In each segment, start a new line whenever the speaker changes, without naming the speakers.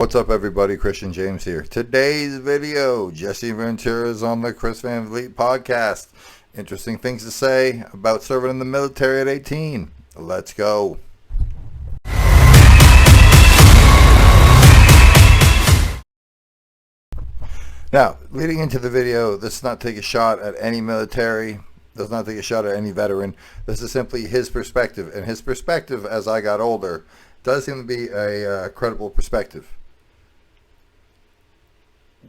What's up, everybody? Christian James here. Today's video, Jesse Ventura is on the Chris Van Vliet podcast. Interesting things to say about serving in the military at 18. Let's go. Now, leading into the video, this does not take a shot at any military, does not take a shot at any veteran. This is simply his perspective, and his perspective as I got older does seem to be a credible perspective.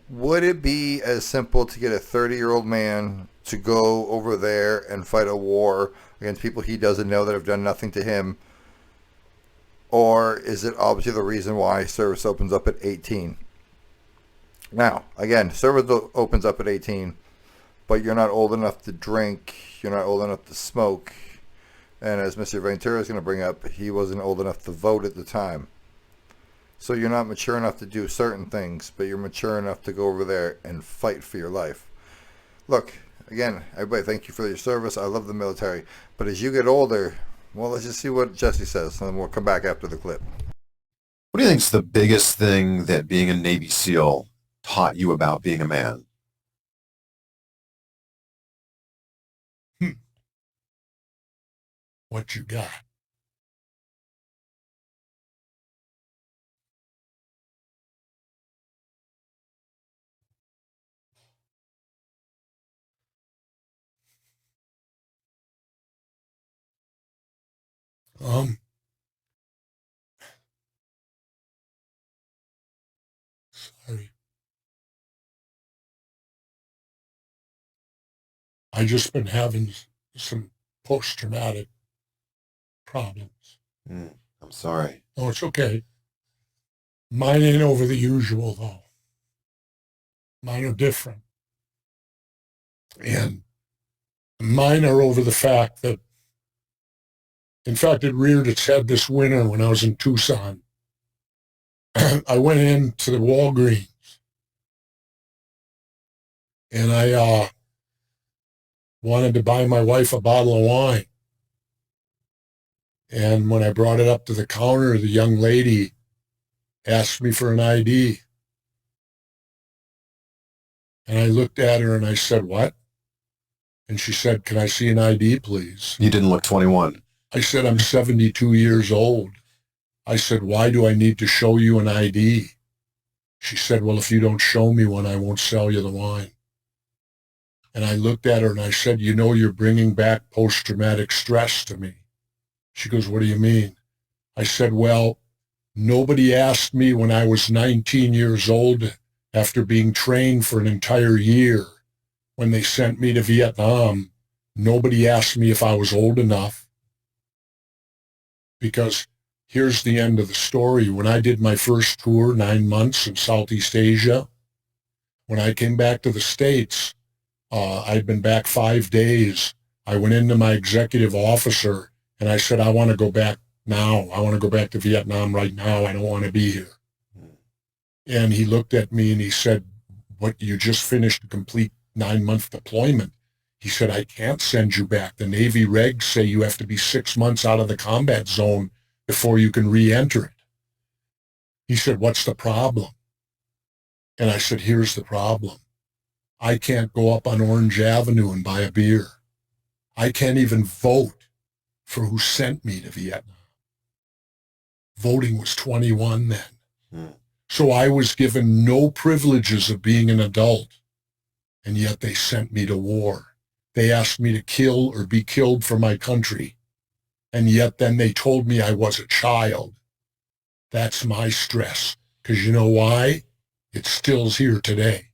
Would it be as simple to get a 30-year-old man to go over there and fight a war against people he doesn't know that have done nothing to him? Or is it obviously the reason why service opens up at 18? Now, again, service opens up at 18, but you're not old enough to drink, you're not old enough to smoke, and as Mr. Ventura is going to bring up, he wasn't old enough to vote at the time. So you're not mature enough to do certain things, but you're mature enough to go over there and fight for your life. Look, again, everybody, thank you for your service. I love the military. But as you get older, well, let's just see what Jesse says, and then we'll come back after the clip.
What do you think is the biggest thing that being a Navy SEAL taught you about being a man?
What you got? Sorry. I just been having some post-traumatic problems.
I'm sorry.
Oh, it's okay. Mine ain't over the usual, though. Mine are different. And mine are over the fact that, in fact, it reared its head this winter when I was in Tucson. I went into the Walgreens and I wanted to buy my wife a bottle of wine. And when I brought it up to the counter, the young lady asked me for an ID. And I looked at her and I said, "What?" And she said, "Can I see an ID, please?"
You didn't look 21.
I said, "I'm 72 years old." I said, "Why do I need to show you an ID?" She said, "Well, if you don't show me one, I won't sell you the wine." And I looked at her and I said, "You know, you're bringing back post-traumatic stress to me." She goes, "What do you mean?" I said, "Well, nobody asked me when I was 19 years old, after being trained for an entire year, when they sent me to Vietnam, nobody asked me if I was old enough. Because here's the end of the story. When I did my first tour, 9 months in Southeast Asia, when I came back to the States, I'd been back 5 days. I went into my executive officer and I said, "I want to go back now. I want to go back to Vietnam right now. I don't want to be here." And he looked at me and he said, "What, you just finished a complete 9-month deployment?" He said, "I can't send you back. The Navy regs say you have to be 6 months out of the combat zone before you can re-enter it." He said, "What's the problem?" And I said, "Here's the problem. I can't go up on Orange Avenue and buy a beer. I can't even vote for who sent me to Vietnam." Voting was 21 then. So I was given no privileges of being an adult, and yet they sent me to war. They asked me to kill or be killed for my country, and yet then they told me I was a child. That's my stress, because you know why? It still's here today.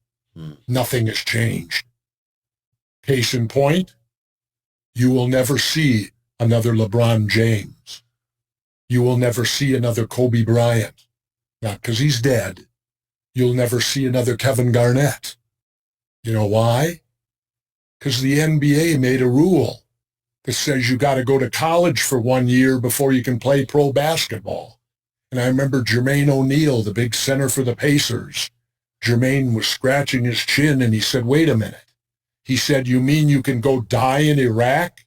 Nothing has changed. Case in point, you will never see another LeBron James. You will never see another Kobe Bryant. Not because he's dead. You'll never see another Kevin Garnett. You know why? Because the NBA made a rule that says you got to go to college for 1 year before you can play pro basketball. And I remember Jermaine O'Neal, the big center for the Pacers. Jermaine was scratching his chin and he said, "Wait a minute." He said, "You mean you can go die in Iraq,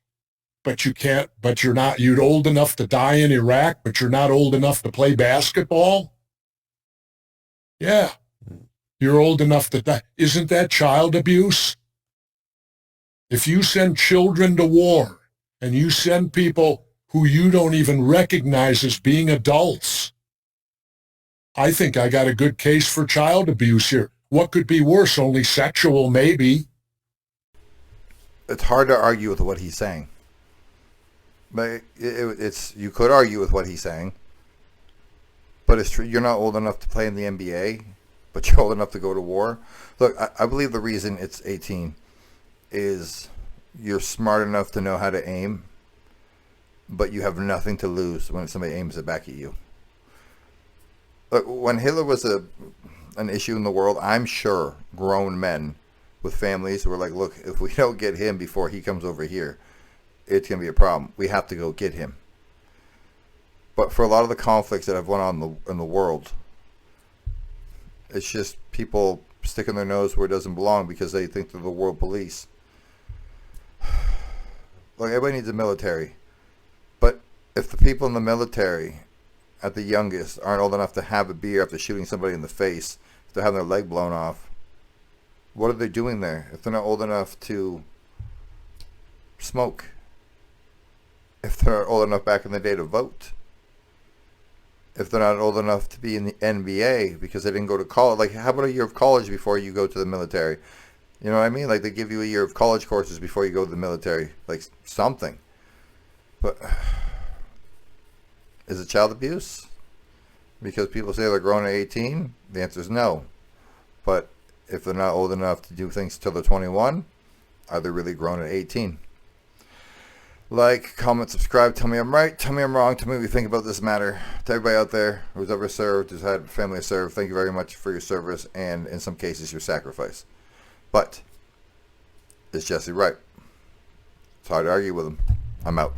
but you can't, but you're old enough to die in Iraq, but you're not old enough to play basketball?" Yeah. You're old enough that isn't that child abuse? If you send children to war and you send people who you don't even recognize as being adults, I think I got a good case for child abuse here. What could be worse? Only sexual, maybe.
It's hard to argue with what he's saying. But it's you could argue with what he's saying. But it's true. You're not old enough to play in the NBA, but you're old enough to go to war. Look, I believe the reason it's 18 is you're smart enough to know how to aim, but you have nothing to lose when somebody aims it back at you. Look, when Hitler was an issue in the world, I'm sure grown men with families were like, look, if we don't get him before he comes over here, it's going to be a problem. We have to go get him. But for a lot of the conflicts that have went on in the world, it's just people sticking their nose where it doesn't belong because they think they're the world police. Like, everybody needs a military. But if the people in the military, at the youngest, aren't old enough to have a beer after shooting somebody in the face, if they're having their leg blown off, what are they doing there? If they're not old enough to smoke, if they're old enough back in the day to vote, if they're not old enough to be in the NBA because they didn't go to college. Like, how about a year of college before you go to the military? You know what I mean? Like, they give you a year of college courses before you go to the military. Like, something. But is it child abuse? Because people say they're grown at 18? The answer is no. But if they're not old enough to do things till they're 21, are they really grown at 18? Like, comment, subscribe, tell me I'm right, tell me I'm wrong, tell me what you think about this matter. To everybody out there who's ever served, who's had family serve, thank you very much for your service and, in some cases, your sacrifice. But, is Jesse right? It's hard to argue with him. I'm out.